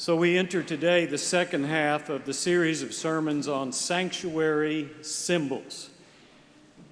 So we enter today the second half of the series of sermons on sanctuary symbols.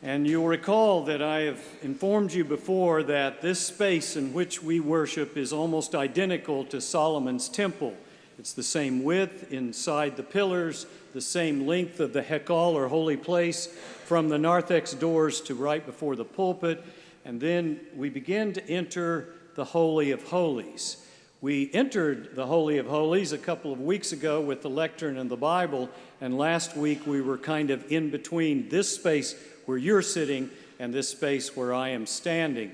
And you'll recall that I have informed you before that this space in which we worship is almost identical to Solomon's temple. It's the same width inside the pillars, the same length of the hekal or holy place from the narthex doors to right before the pulpit. And then we begin to enter the Holy of Holies. We entered the Holy of Holies a couple of weeks ago with the lectern and the Bible, and last week we were kind of in between this space where you're sitting and this space where I am standing.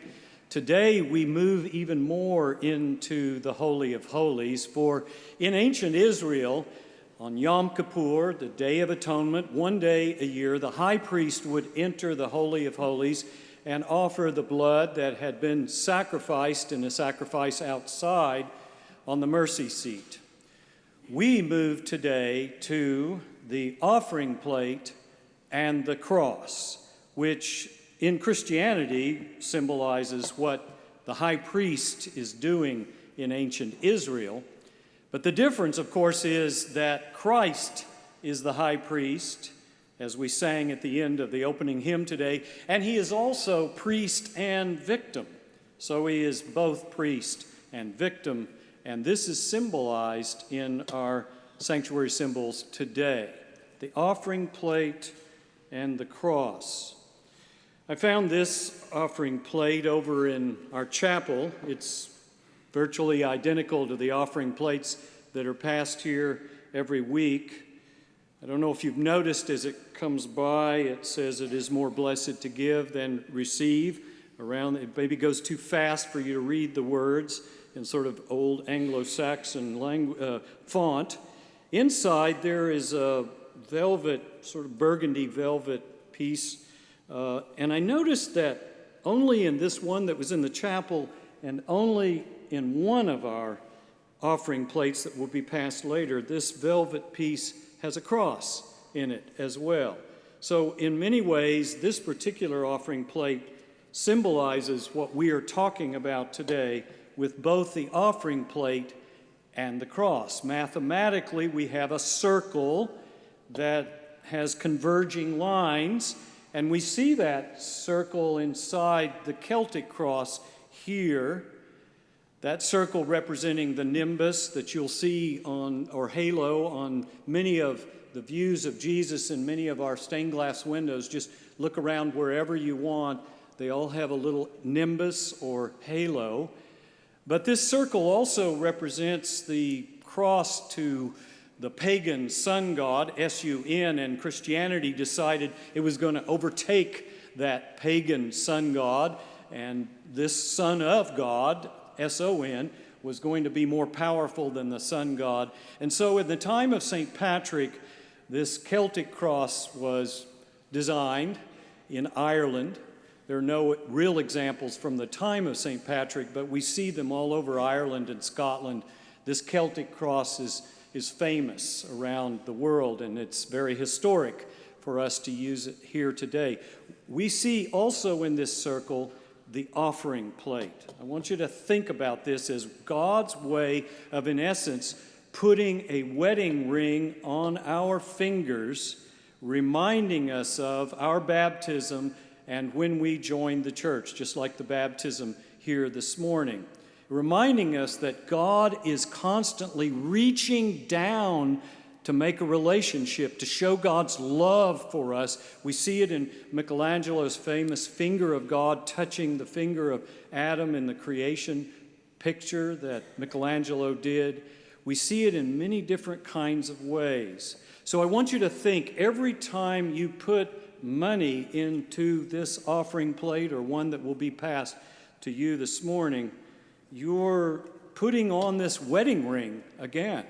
Today we move even more into the Holy of Holies, for in ancient Israel, on Yom Kippur, the Day of Atonement, one day a year, the high priest would enter the Holy of Holies and offer the blood that had been sacrificed in a sacrifice outside on the mercy seat. We move today to the offering plate and the cross, which in Christianity symbolizes what the high priest is doing in ancient Israel. But the difference, of course, is that Christ is the high priest, as we sang at the end of the opening hymn today, and he is also priest and victim. So he is both priest and victim, and this is symbolized in our sanctuary symbols today, the offering plate and the cross. I found this offering plate over in our chapel. It's virtually identical to the offering plates that are passed here every week. I don't know if you've noticed as it comes by, it says it is more blessed to give than receive. Around, it maybe goes too fast for you to read the words in sort of old Anglo-Saxon font. Inside there is a velvet, sort of burgundy velvet piece. And I noticed that only in this one that was in the chapel and only in one of our offering plates that will be passed later, this velvet piece has a cross in it as well. So in many ways, this particular offering plate symbolizes what we are talking about today with both the offering plate and the cross. Mathematically, we have a circle that has converging lines, and we see that circle inside the Celtic cross here. That circle representing the nimbus that you'll see on, or halo, on many of the views of Jesus in many of our stained glass windows. Just look around wherever you want. They all have a little nimbus or halo. But this circle also represents the cross to the pagan sun god, S-U-N, and Christianity decided it was going to overtake that pagan sun god, and this Son of God, S-O-N, was going to be more powerful than the sun god. And so at the time of St. Patrick, this Celtic cross was designed in Ireland. There are no real examples from the time of St. Patrick, but we see them all over Ireland and Scotland. This Celtic cross is famous around the world, and it's very historic for us to use it here today. We see also in this circle the offering plate. I want you to think about this as God's way of, in essence, putting a wedding ring on our fingers, reminding us of our baptism and when we joined the church, just like the baptism here this morning. Reminding us that God is constantly reaching down to make a relationship, to show God's love for us. We see it in Michelangelo's famous finger of God touching the finger of Adam in the creation picture that Michelangelo did. We see it in many different kinds of ways. So I want you to think every time you put money into this offering plate or one that will be passed to you this morning, you're putting on this wedding ring again.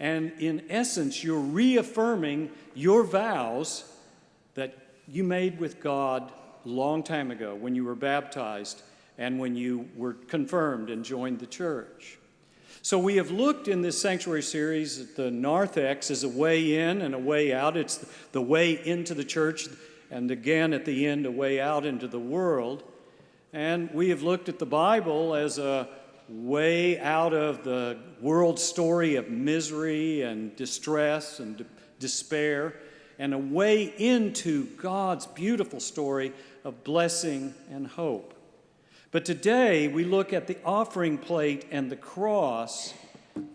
And in essence, you're reaffirming your vows that you made with God a long time ago when you were baptized and when you were confirmed and joined the church. So we have looked in this sanctuary series at the narthex as a way in and a way out. It's the way into the church, and again at the end, a way out into the world. And we have looked at the Bible as a way out of the world story of misery and distress and despair, and a way into God's beautiful story of blessing and hope. But today we look at the offering plate and the cross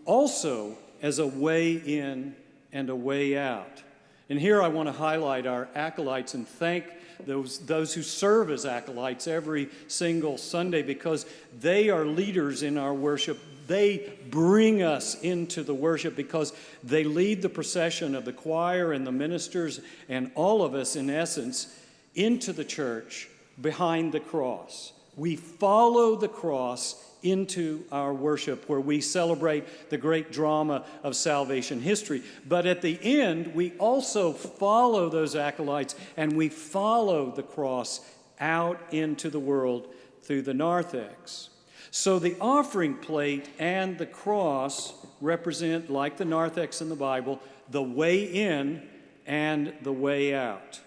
also as a way in and a way out. And here I want to highlight our acolytes and thank those who serve as acolytes every single Sunday, because they are leaders in our worship. They bring us into the worship because they lead the procession of the choir and the ministers and all of us, in essence, into the church behind the cross. We follow the cross into our worship, where we celebrate the great drama of salvation history. But at the end, we also follow those acolytes, and we follow the cross out into the world through the narthex. So the offering plate and the cross represent, like the narthex in the Bible, the way in and the way out.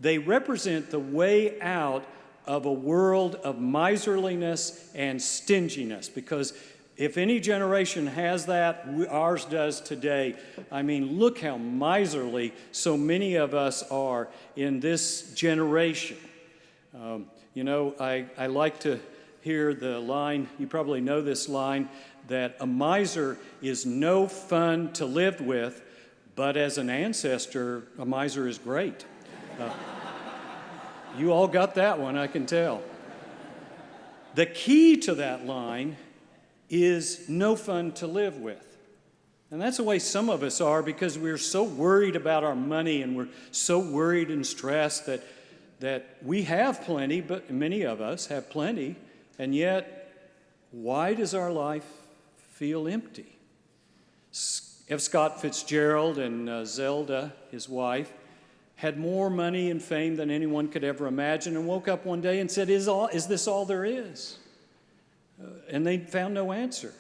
They represent the way out of a world of miserliness and stinginess, because if any generation has that, ours does today. I mean, look how miserly so many of us are in this generation. I like to hear the line, you probably know this line, that a miser is no fun to live with, but as an ancestor, a miser is great. You all got that one, I can tell. The key to that line is no fun to live with. And that's the way some of us are, because we're so worried about our money and we're so worried and stressed that we have plenty, but many of us have plenty, and yet, why does our life feel empty? F. Scott Fitzgerald and Zelda, his wife, had more money and fame than anyone could ever imagine, and woke up one day and said, is this all there is? And they found no answer.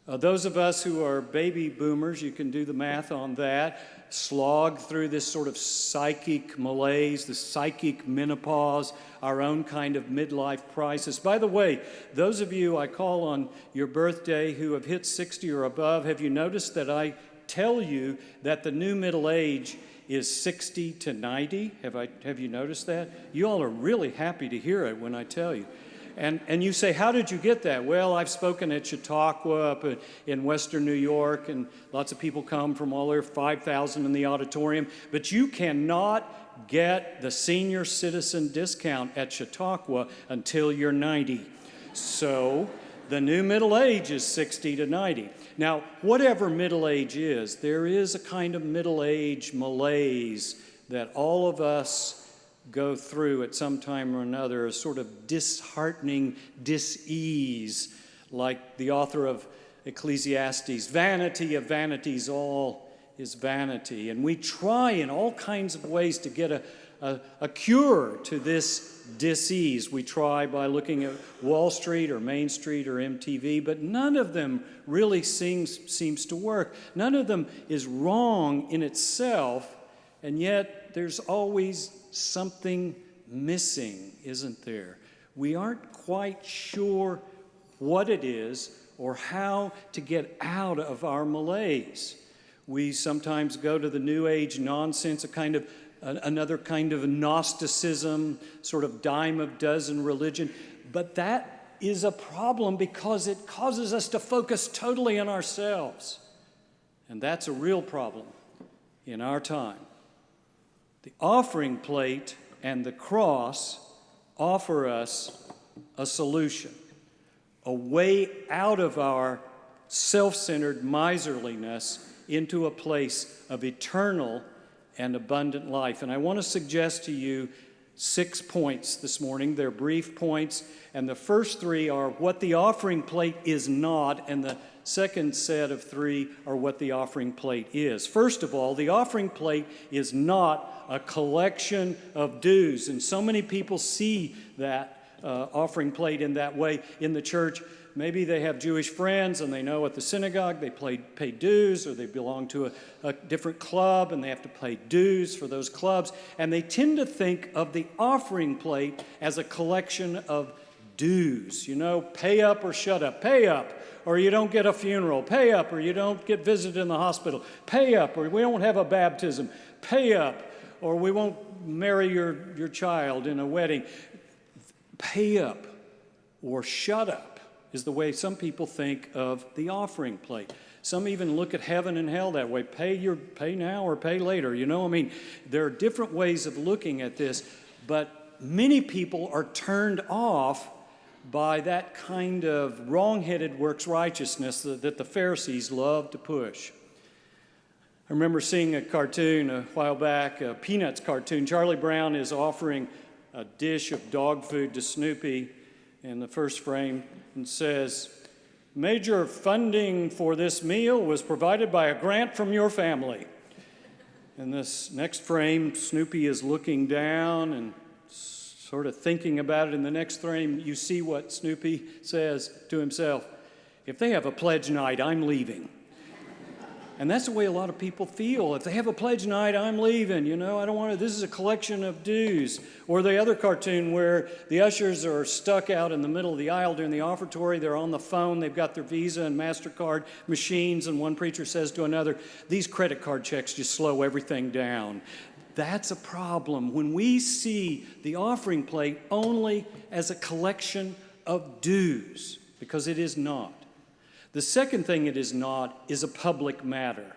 Those of us who are baby boomers, you can do the math on that, slog through this sort of psychic malaise, the psychic menopause, our own kind of midlife crisis. By the way, those of you I call on your birthday who have hit 60 or above, have you noticed that I tell you that the new middle age is 60 to 90? Have you noticed that? You all are really happy to hear it when I tell you. And you say, how did you get that? Well, I've spoken at Chautauqua up in western New York, and lots of people come from all over, 5,000 in the auditorium. But you cannot get the senior citizen discount at Chautauqua until you're 90. So the new middle age is 60 to 90. Now, whatever middle age is, there is a kind of middle age malaise that all of us go through at some time or another, a sort of disheartening dis-ease, like the author of Ecclesiastes, vanity of vanities, all is vanity. And we try in all kinds of ways to get a cure to this dis-ease. We try by looking at Wall Street or Main Street or MTV, but none of them really seems to work. None of them is wrong in itself, and yet there's always something missing, isn't there? We aren't quite sure what it is or how to get out of our malaise. We sometimes go to the New Age nonsense, another kind of Gnosticism, sort of dime a dozen religion, but that is a problem because it causes us to focus totally on ourselves. And that's a real problem in our time. The offering plate and the cross offer us a solution, a way out of our self-centered miserliness into a place of eternal and abundant life. And I want to suggest to you 6 points this morning. They're brief points, and the first 3 are what the offering plate is not, and the second set of 3 are what the offering plate is. First of all, the offering plate is not a collection of dues, and so many people see that offering plate in that way in the church. Maybe they have Jewish friends and they know at the synagogue they pay dues, or they belong to a different club and they have to pay dues for those clubs. And they tend to think of the offering plate as a collection of dues. You know, pay up or shut up. Pay up or you don't get a funeral. Pay up or you don't get visited in the hospital. Pay up or we don't have a baptism. Pay up or we won't marry your child in a wedding. Pay up or shut up is the way some people think of the offering plate. Some even look at heaven and hell that way. Pay now or pay later. You know, I mean, there are different ways of looking at this, but many people are turned off by that kind of wrong-headed works righteousness that the Pharisees love to push. I remember seeing a cartoon a while back, a Peanuts cartoon. Charlie Brown is offering a dish of dog food to Snoopy in the first frame and says, "Major funding for this meal was provided by a grant from your family." In this next frame, Snoopy is looking down and sort of thinking about it. In the next frame, you see what Snoopy says to himself, "If they have a pledge night, I'm leaving." And that's the way a lot of people feel. If they have a pledge night, I'm leaving. You know, I don't want to, this is a collection of dues. Or the other cartoon where the ushers are stuck out in the middle of the aisle during the offertory. They're on the phone. They've got their Visa and MasterCard machines. And one preacher says to another, "These credit card checks just slow everything down." That's a problem. When we see the offering plate only as a collection of dues, because it is not. The second thing it is not is a public matter.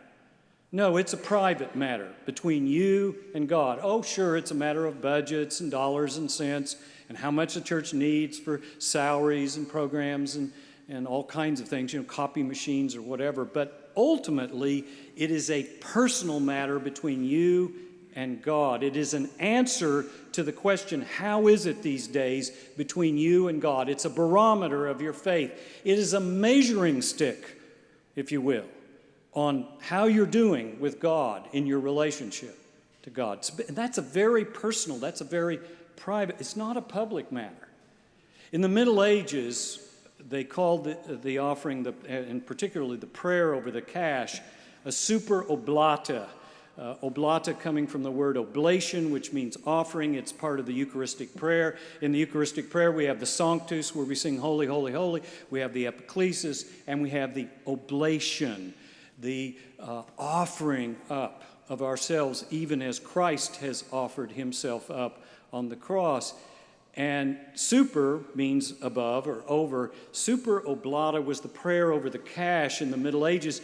No, it's a private matter between you and God. Oh, sure, it's a matter of budgets and dollars and cents and how much the church needs for salaries and programs and all kinds of things, you know, copy machines or whatever. But ultimately, it is a personal matter between you and God. It is an answer to the question, how is it these days between you and God? It's a barometer of your faith. It is a measuring stick, if you will, on how you're doing with God in your relationship to God. That's a very personal, that's a very private, it's not a public matter. In the Middle Ages, they called the offering, and particularly the prayer over the cash, a super oblata. Oblata coming from the word oblation, which means offering. It's part of the Eucharistic prayer. In the Eucharistic prayer, we have the Sanctus, where we sing Holy, Holy, Holy. We have the Epiclesis, and we have the oblation, the offering up of ourselves, even as Christ has offered himself up on the cross. And super means above or over. Super oblata was the prayer over the cash in the Middle Ages,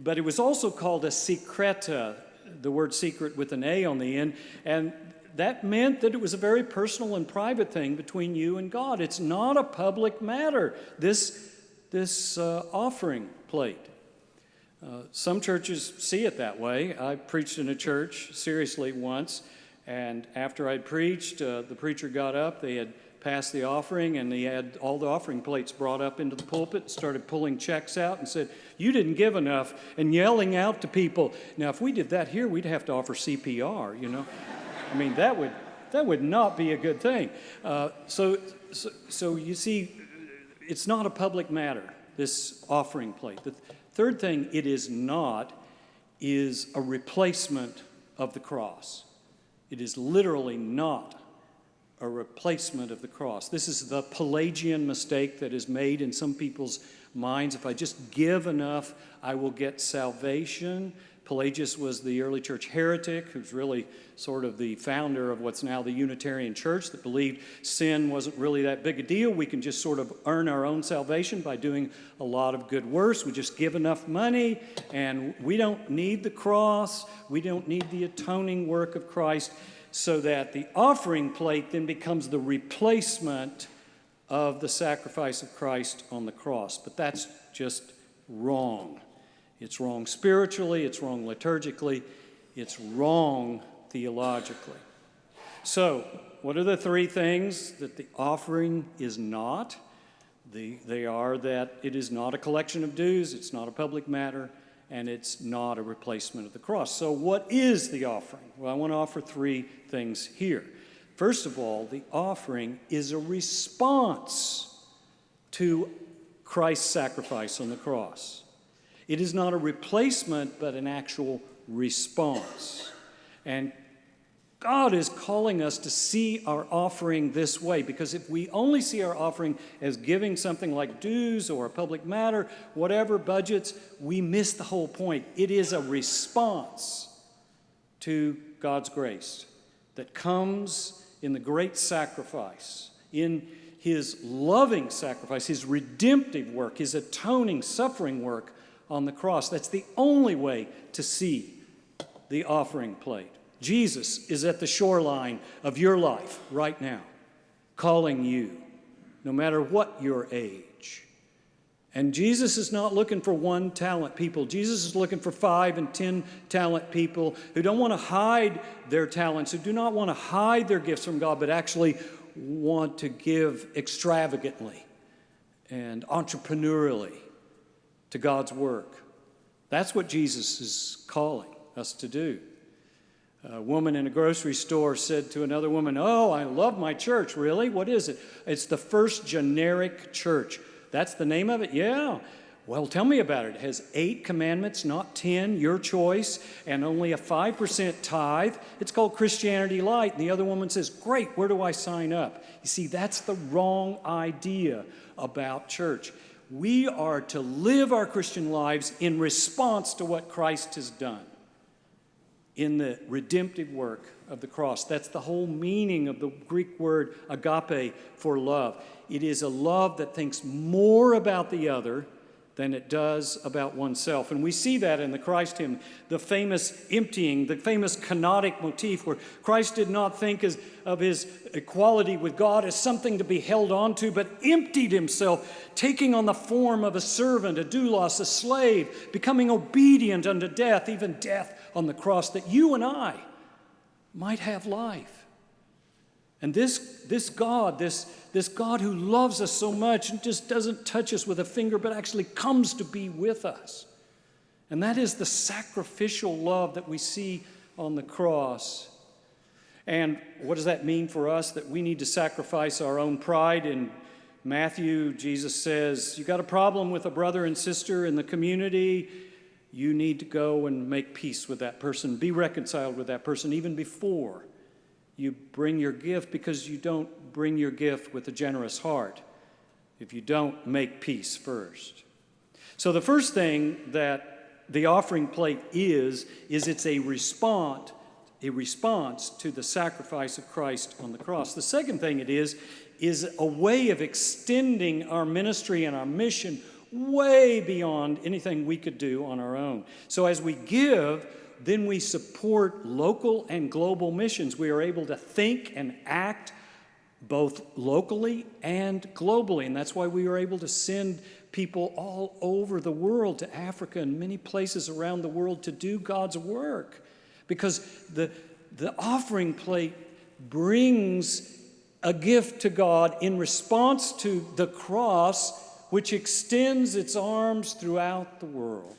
but it was also called a secreta, the word secret with an A on the end, and that meant that it was a very personal and private thing between you and God. It's not a public matter, this offering plate. Some churches see it that way. I preached in a church seriously once, and after I'd preached, the preacher got up, they had passed the offering, and he had all the offering plates brought up into the pulpit, started pulling checks out and said, "You didn't give enough," and yelling out to people. Now, if we did that here, we'd have to offer CPR, you know. I mean, that would not be a good thing. So you see, it's not a public matter, this offering plate. The third thing it is not is a replacement of the cross. It is literally not a replacement of the cross. This is the Pelagian mistake that is made in some people's minds. If I just give enough, I will get salvation. Pelagius was the early church heretic who's really sort of the founder of what's now the Unitarian Church, that believed sin wasn't really that big a deal. We can just sort of earn our own salvation by doing a lot of good works. We just give enough money, and we don't need the cross. We don't need the atoning work of Christ, so that the offering plate then becomes the replacement of the sacrifice of Christ on the cross. But that's just wrong. It's wrong spiritually, it's wrong liturgically, it's wrong theologically. So, what are the three things that the offering is not? They are that it is not a collection of dues, it's not a public matter, and it's not a replacement of the cross. So what is the offering? Well, I want to offer three things here. First of all, the offering is a response to Christ's sacrifice on the cross. It is not a replacement, but an actual response. And God is calling us to see our offering this way, because if we only see our offering as giving something like dues or a public matter, whatever, budgets, we miss the whole point. It is a response to God's grace that comes in the great sacrifice, in his loving sacrifice, his redemptive work, his atoning, suffering work on the cross. That's the only way to see the offering plate. Jesus is at the shoreline of your life right now, calling you, no matter what your age. And Jesus is not looking for 1 talent people. Jesus is looking for 5 and 10 talent people who don't want to hide their talents, who do not want to hide their gifts from God, but actually want to give extravagantly and entrepreneurially to God's work. That's what Jesus is calling us to do. A woman in a grocery store said to another woman, "Oh, I love my church." "Really? What is it?" "It's the First Generic Church." "That's the name of it?" "Yeah." "Well, tell me about it." "It has 8 commandments, not 10, your choice, and only a 5% tithe. It's called Christianity Light." And the other woman says, "Great, where do I sign up?" You see, that's the wrong idea about church. We are to live our Christian lives in response to what Christ has done in the redemptive work of the cross. That's the whole meaning of the Greek word agape for love. It is a love that thinks more about the other than it does about oneself. And we see that in the Christ hymn, the famous emptying, the famous kenotic motif, where Christ did not think of his equality with God as something to be held on to, but emptied himself, taking on the form of a servant, a doulos, a slave, becoming obedient unto death, even death on the cross, that you and I might have life. And this God who loves us so much and just doesn't touch us with a finger, but actually comes to be with us. And that is the sacrificial love that we see on the cross. And what does that mean for us? That we need to sacrifice our own pride. In Matthew, Jesus says, you got a problem with a brother and sister in the community, you need to go and make peace with that person, be reconciled with that person even before you bring your gift, because you don't bring your gift with a generous heart if you don't make peace first. So the first thing that the offering plate is it's a response to the sacrifice of Christ on the cross. The second thing it is a way of extending our ministry and our mission way beyond anything we could do on our own. So as we give, then we support local and global missions. We are able to think and act both locally and globally. And that's why we are able to send people all over the world, to Africa and many places around the world, to do God's work. Because the offering plate brings a gift to God in response to the cross, which extends its arms throughout the world.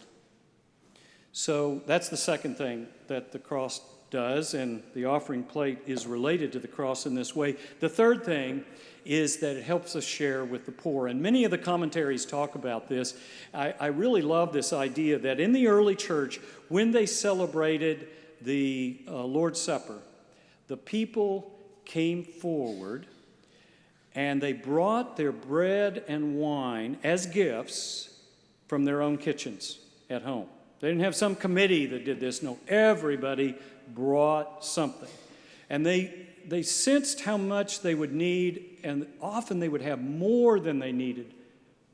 So that's the second thing that the cross does, and the offering plate is related to the cross in this way. The third thing is that it helps us share with the poor. And many of the commentaries talk about this. I really love this idea that in the early church, when they celebrated the Lord's Supper, the people came forward and they brought their bread and wine as gifts from their own kitchens at home. They didn't have some committee that did this. No, everybody brought something. And they sensed how much they would need, and often they would have more than they needed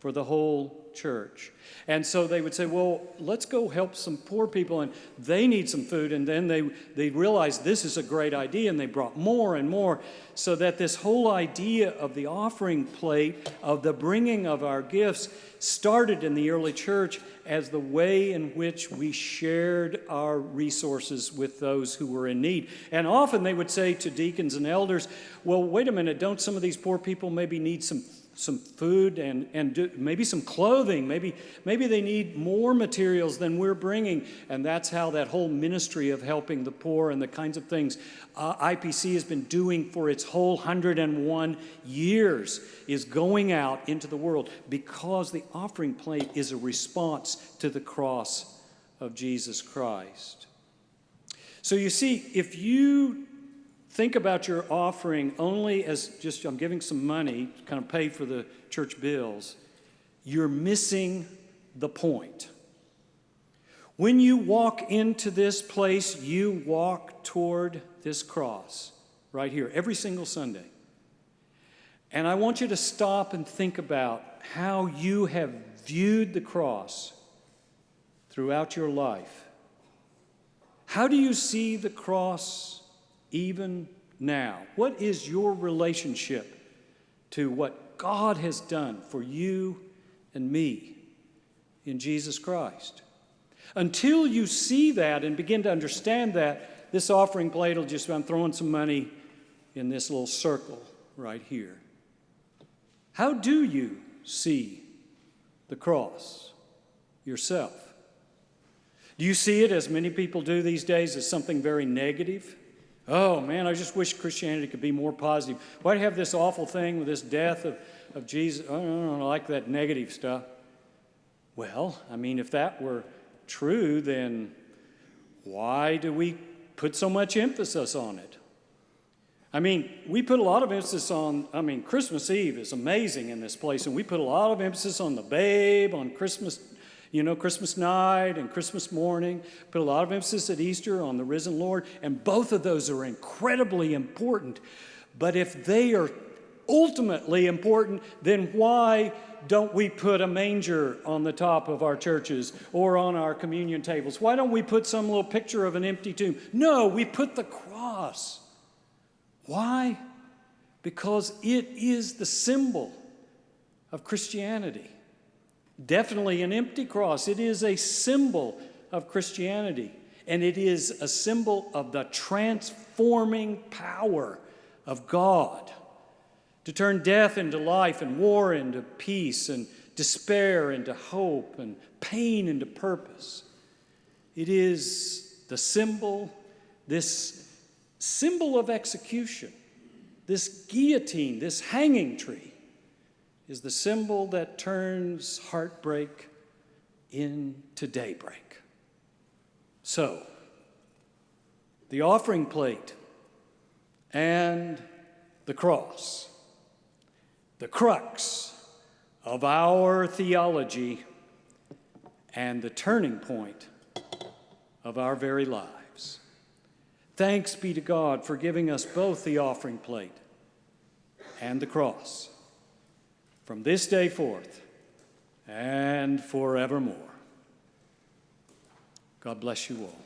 for the whole church. And so they would say, well, let's go help some poor people, and they need some food. And then they realized this is a great idea, and they brought more and more, so that this whole idea of the offering plate, of the bringing of our gifts, started in the early church as the way in which we shared our resources with those who were in need. And often they would say to deacons and elders, well, wait a minute, don't some of these poor people maybe need some food and maybe some clothing? Maybe they need more materials than we're bringing. And that's how that whole ministry of helping the poor and the kinds of things IPC has been doing for its whole 101 years is going out into the world, because the offering plate is a response to the cross of Jesus Christ. So you see, if you think about your offering only as just, I'm giving some money to kind of pay for the church bills, you're missing the point. When you walk into this place, you walk toward this cross right here every single Sunday. And I want you to stop and think about how you have viewed the cross throughout your life. How do you see the cross even now? What is your relationship to what God has done for you and me in Jesus Christ? Until you see that and begin to understand that, this offering plate will just, I'm throwing some money in this little circle right here. How do you see the cross yourself? Do you see it, as many people do these days, as something very negative? Oh, man, I just wish Christianity could be more positive. Why do you have this awful thing with this death of Jesus? I don't like that negative stuff. Well, I mean, if that were true, then why do we put so much emphasis on it? I mean, we put a lot of emphasis on, Christmas Eve is amazing in this place, and we put a lot of emphasis on the babe, on Christmas, Christmas night and Christmas morning. Put a lot of emphasis at Easter on the risen Lord, and both of those are incredibly important. But if they are ultimately important, then why don't we put a manger on the top of our churches or on our communion tables? Why don't we put some little picture of an empty tomb? No, we put the cross. Why? Because it is the symbol of Christianity. Definitely an empty cross. It is a symbol of Christianity, and it is a symbol of the transforming power of God to turn death into life and war into peace and despair into hope and pain into purpose. It is the symbol, this symbol of execution, this guillotine, this hanging tree, is the symbol that turns heartbreak into daybreak. So, the offering plate and the cross, the crux of our theology and the turning point of our very lives. Thanks be to God for giving us both the offering plate and the cross from this day forth and forevermore. God bless you all.